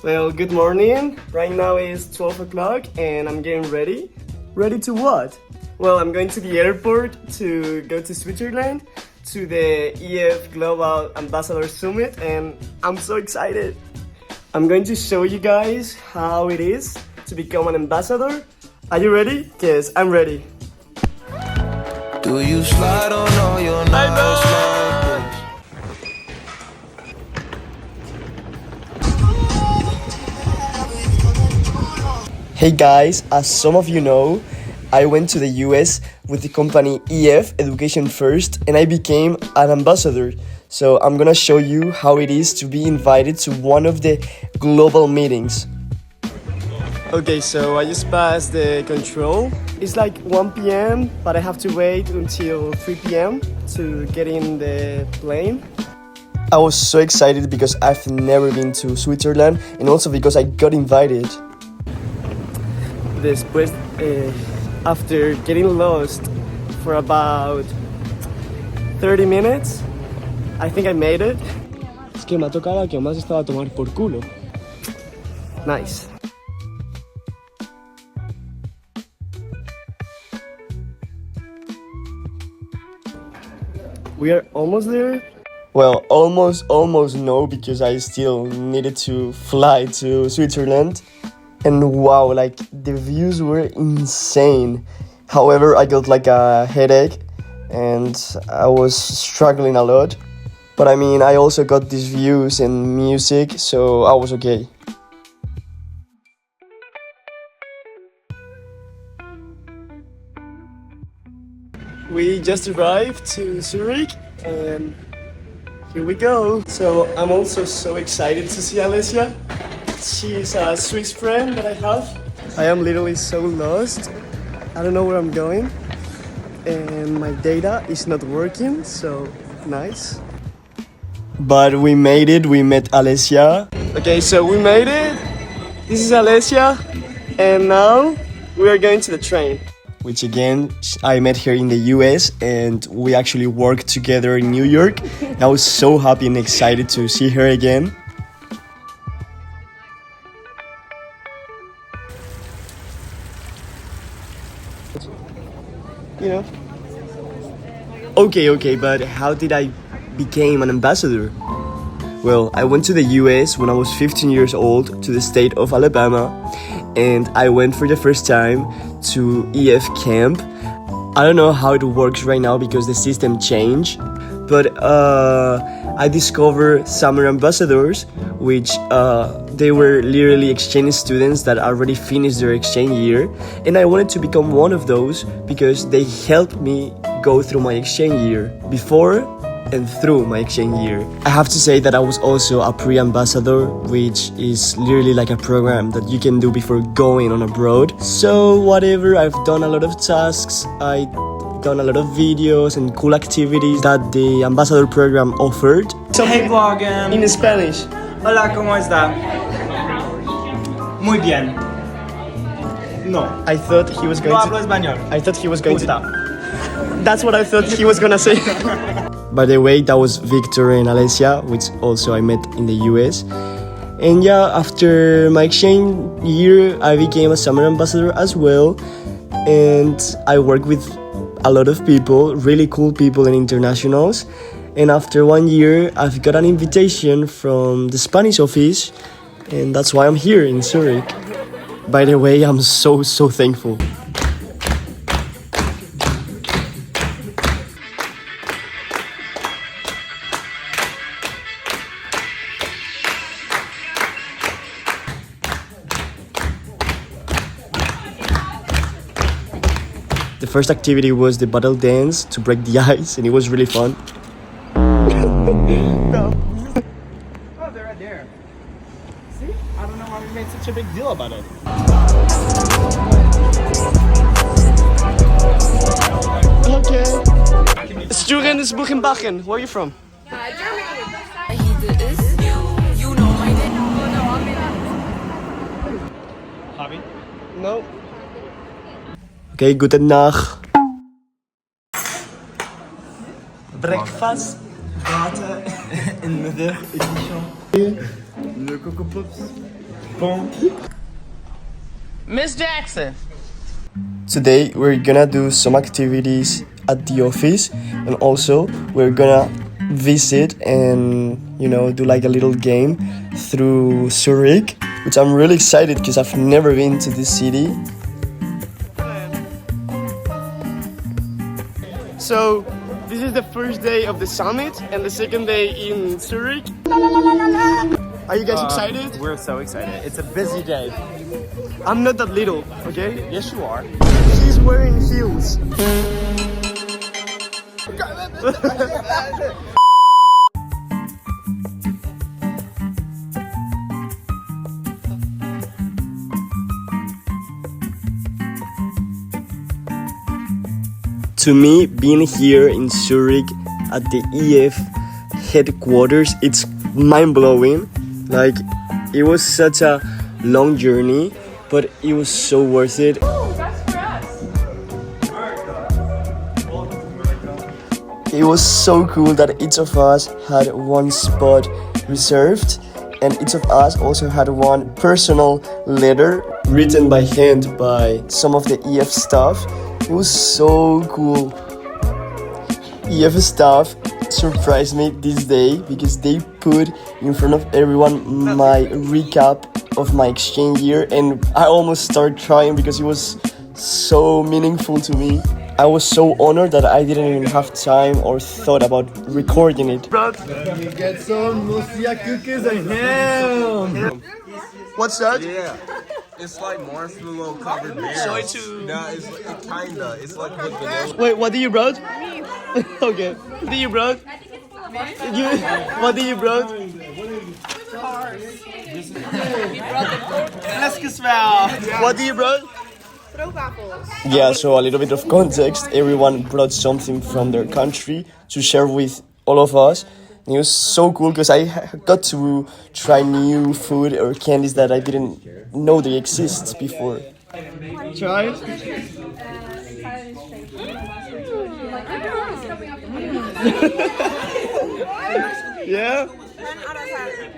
Well, good morning. Right now is 12 o'clock and I'm getting ready. Ready to what? Well, I'm going to the airport to go to Switzerland to the EF Global Ambassador Summit and I'm so excited. I'm going to show you guys how it is to become an ambassador. Are you ready? Yes, I'm ready. Do you slide on all your nice love? Hey guys, as some of you know, I went to the US with the company EF Education First and I became an ambassador. So I'm gonna show you how it is to be invited to one of the global meetings. Okay, so I just passed the control. It's like 1 p.m. but I have to wait until 3 p.m. to get in the plane. I was so excited because I've never been to Switzerland and also because I got invited. Después, after getting lost for about 30 minutes, I think I made it. Es que me ha tocado que más estaba a tomar por culo. Nice. We are almost there. Well, almost no, because I still needed to fly to Switzerland. And wow, like the views were insane. However, I got like a headache and I was struggling a lot. But I mean, I also got these views and music, so I was okay. We just arrived to Zurich and here we go. So I'm also so excited to see Alessia. She's a Swiss friend that I have. I am literally so lost. I don't know where I'm going. And my data is not working, so nice. But we made it, we met Alessia. Okay, so we made it. This is Alessia. And now we are going to the train. Which again, I met her in the US and we actually worked together in New York. I was so happy and excited to see her again. You know. Okay, but how did I become an ambassador? Well, I went to the US when I was 15 years old to the state of Alabama and I went for the first time to EF camp. I don't know how it works right now because the system changed, but I discovered summer ambassadors, which they were literally exchange students that already finished their exchange year, and I wanted to become one of those because they helped me go through my exchange year before and through my exchange year. I have to say that I was also a pre-ambassador, which is literally like a program that you can do before going on abroad. So whatever, I've done a lot of tasks, I've done a lot of videos and cool activities that the ambassador program offered. So, hey vlog, In Spanish. hola, ¿cómo está? Muy bien. No. I thought he was going No to... hablo español. I thought he was going Gusta. to... That's what I thought he was gonna say. By the way, that was Victor and Alessia, which also I met in the US. And yeah, after my exchange year, I became a summer ambassador as well. And I worked with a lot of people, really cool people and internationals. And after 1 year, I've got an invitation from the Spanish office. And that's why I'm here in Zurich. By the way, I'm so thankful. The first activity was the battle dance to break the ice, and it was really fun. No. Oh, they're right there. See? I don't know why we made such a big deal about it. Okay. Sturen is Buchenbachen. Where are you from? Hobby? No. Okay, guten Nacht. Breakfast, water, in the edition. Le Coco Pops. Miss Jackson. Today we're gonna do some activities at the office, and also we're gonna visit and do like a little game through Zurich, which I'm really excited because I've never been to this city. So this is the first day of the summit and the second day in Zurich. Are you guys excited? We're so excited. It's a busy day. I'm not that little, okay? Yes, you are. She's wearing heels. To me, being here in Zurich at the EF headquarters, it's mind-blowing. Like, it was such a long journey, but it was so worth it. It was so cool that each of us had one spot reserved, and each of us also had one personal letter written by hand by some of the EF staff. It was so cool. EF staff surprised me this day because they put in front of everyone my recap of my exchange year, and I almost started crying because it was so meaningful to me. I was so honored that I didn't even have time or thought about recording it. You get some Lucia cookies and ham. What's that? Yeah, it's like marshmallow covered bears. Soy too. No, it's kinda. It's like with vanilla. Wait, what did you brought? Okay. What did you brought? What did you brought? What did you brought? Yeah, so a little bit of context. Everyone brought something from their country to share with all of us. And it was so cool because I got to try new food or candies that I didn't know they exist before. Try it. Yeah.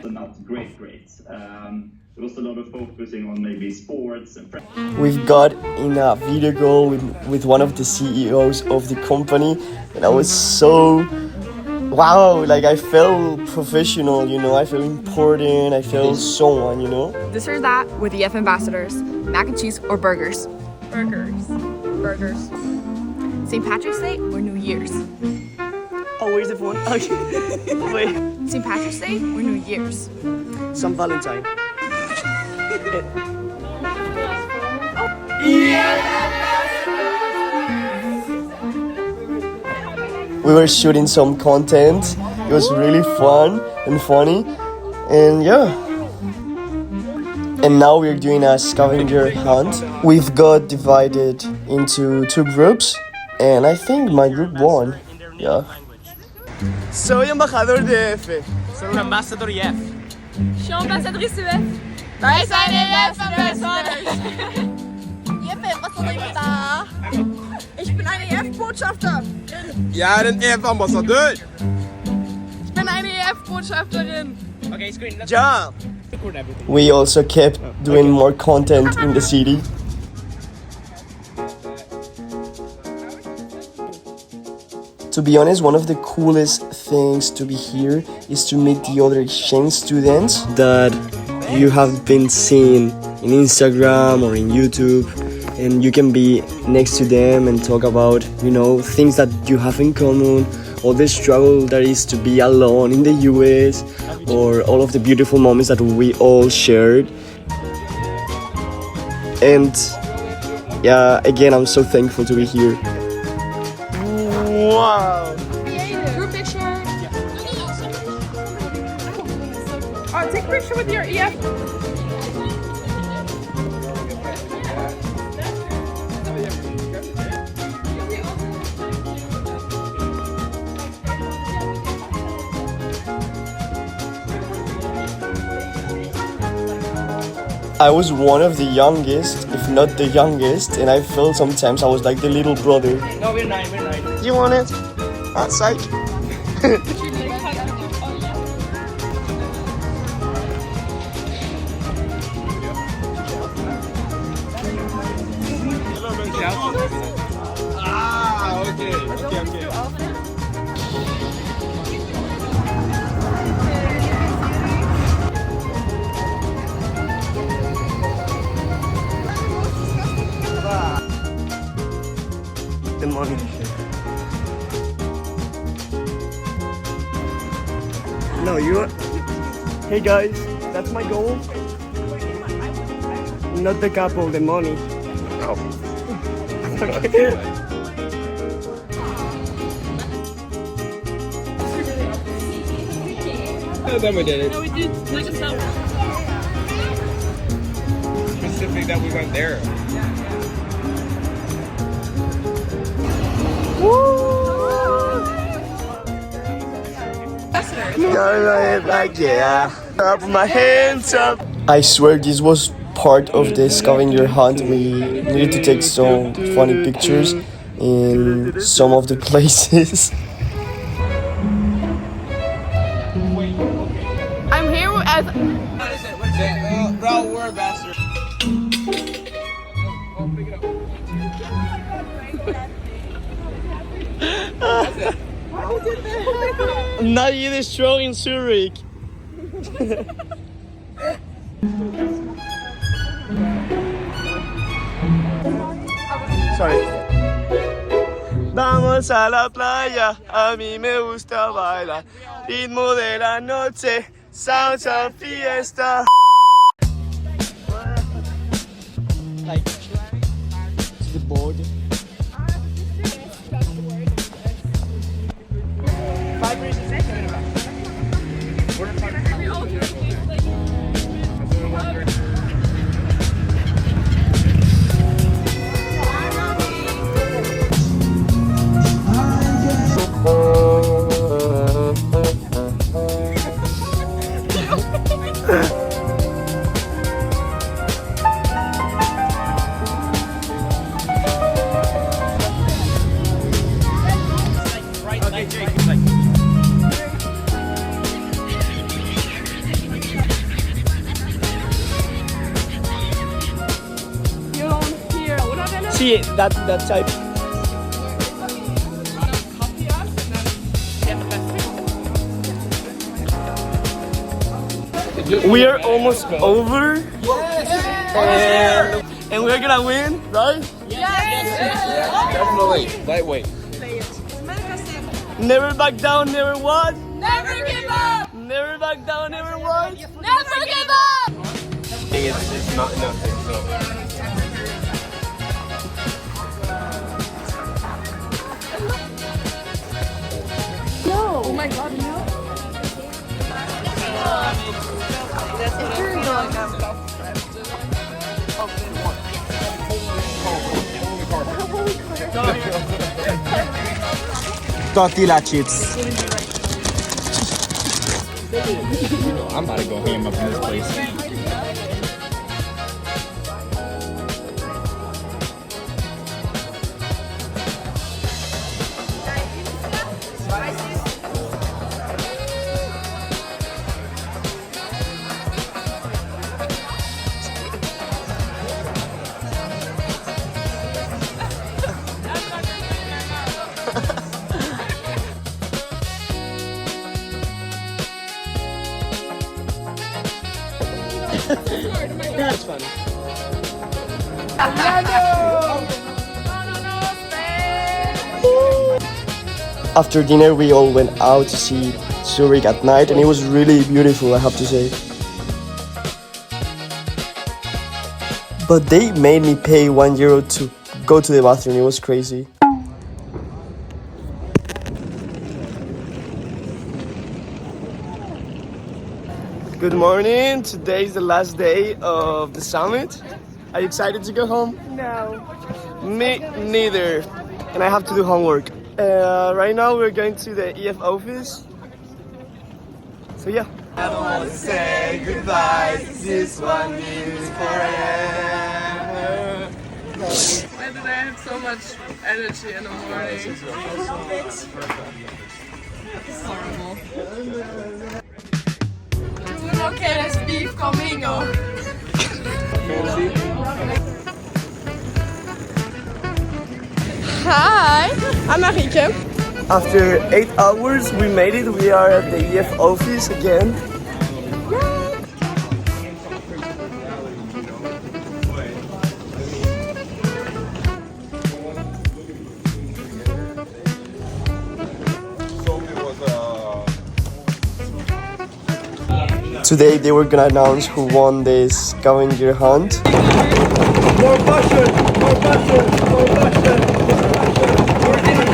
Not great grades. There was a lot of focusing on maybe sports and We've got in a video call with one of the CEOs of the company, and I was so wow, like I felt professional, I felt important, I felt someone, This or that with EF ambassadors, mac and cheese or burgers. Burgers. St. Patrick's Day or New Year's. Oh, where's the phone? Okay. Wait. St. Patrick's Day or New Year's. Some Valentine. We were shooting some content. It was really fun and funny. And yeah. And now we're doing a scavenger hunt. We've got divided into two groups, and I think my group won. Yeah. Soy embajador de EF. Soy un ambassador EF. Je suis ambassadrice EF. Wij zijn EF ambassadors. Jippe, was soll ich da? Ich bin eine EF-Botschafterin. Ja, ein EF-Ambassadeur. Ich bin eine EF-Botschafterin. Okay, screen. Let's Jump! record everything. We also kept doing more content in the city. To be honest, one of the coolest things to be here is to meet the other exchange students that you have been seeing in Instagram or in YouTube, and you can be next to them and talk about, things that you have in common, all the struggle that is to be alone in the US, or all of the beautiful moments that we all shared. And yeah, again, I'm so thankful to be here. Wow! Group picture. Take a picture with your EF. I was one of the youngest, if not the youngest, and I felt sometimes I was like the little brother. No, we're nine. You want it? Outside? No, you. Hey guys, that's my goal. Not the couple, the money. Then we did it. No, we did like a selfie. Specific that we went there. Up my hands up. I swear this was part of the scavenger hunt. We needed to take some funny pictures in some of the places. I'm here as Bro, we're a bastard. Not even strong in Zurich. Sorry. Vamos a la playa, a mí me gusta bailar. Ritmo de la noche, salsa fiesta. Like to the board. See that type. We are almost over, and we're gonna win, right? Definitely. Lightweight. Never back down, never what? never give up. Never back down, never what? Never give up. It's not nothing, so. Oh my God, no. Tortilla chips. I'm about to go ham up in this place. That's funny. After dinner, we all went out to see Zurich at night, and it was really beautiful, I have to say. But they made me pay €1 to go to the bathroom. It was crazy. Good morning. Today is the last day of the summit. Are you excited to go home? No. Me neither. And I have to do homework. Right now we're going to the EF office. So yeah. I don't want to say goodbye. This one is forever. Why did I have so much energy in the morning? It's horrible. Tú no quieres beef conmigo. Hi, I'm Marieke. After 8 hours, we made it. We are at the EF office again. Today they were gonna announce who won this scavenger hunt. More passion, more passion, more passion, more passion,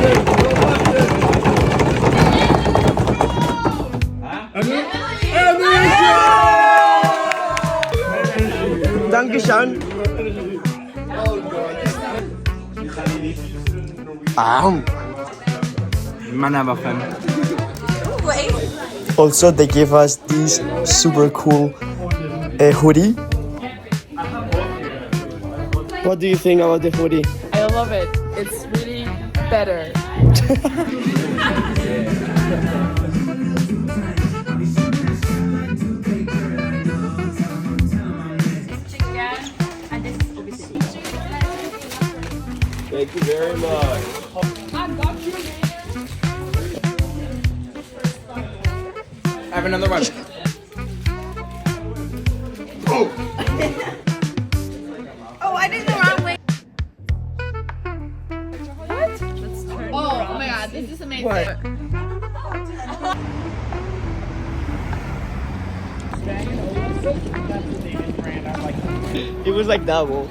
Dankeschön. Man aber fan. Also, they gave us this super cool hoodie. What do you think about the hoodie? I love it. It's really better. Thank you very much. Have another one. Oh, I did the wrong way. Oh my god, this is amazing. It was like that, whoa.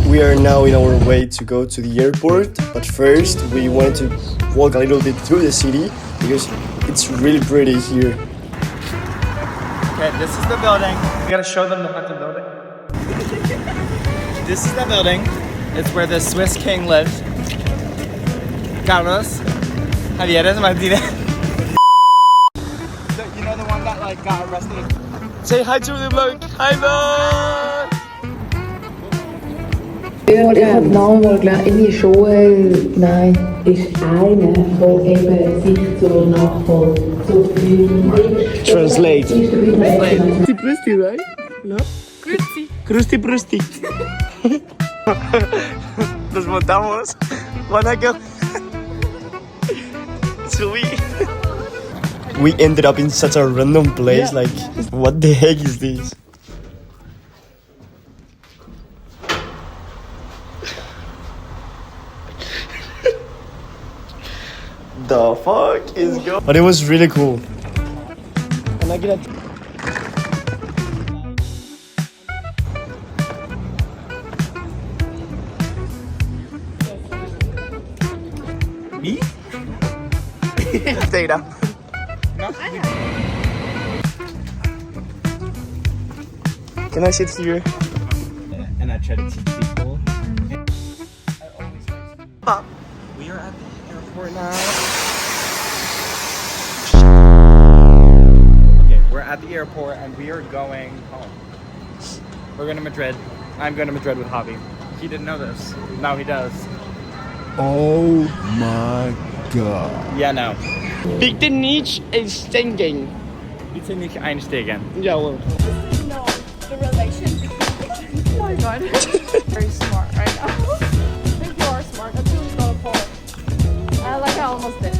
We are now in our way to go to the airport, but first we wanted to walk a little bit through the city because it's really pretty here. Okay, this is the building. We gotta show them the haunted building. This is the building. It's where the Swiss king lives. Carlos Javieres Martinez. You know the one that like got arrested? Say hi to the vlog. Hi vlog! Ich habe nochmal irgendwie schon, nein, ist einer, der eben sich zur Nachfolge Translate. Grüezi, Prüsti, right? No? Grüsti, Prüsti. Nos montamos. Wanna go? Sweet. We ended up in such a random place, like, what the heck is this? The fuck is going? But it was really cool. Can I get a... Me? Take it out. Can I sit here? And I try to teach people. Ah. We are at the airport now. Okay, we're at the airport and we are going home. We're going to Madrid. I'm going to Madrid with Javi. He didn't know this. Now he does. Oh my god. Yeah, no. Bitte nicht einsteigen. Bitte nicht einsteigen. Jawohl. No, the relation. Oh my god. Very smart right now. I think you are smart. That's really got a point. I like I almost did.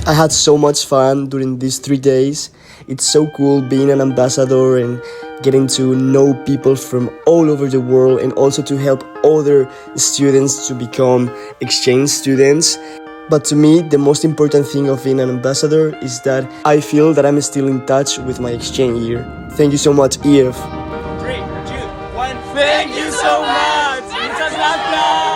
I had so much fun during these 3 days. It's so cool being an ambassador and getting to know people from all over the world and also to help other students to become exchange students. But to me, the most important thing of being an ambassador is that I feel that I'm still in touch with my exchange year. Thank you so much, EF. 3, 2, 1. Thank you so much! Muchas gracias!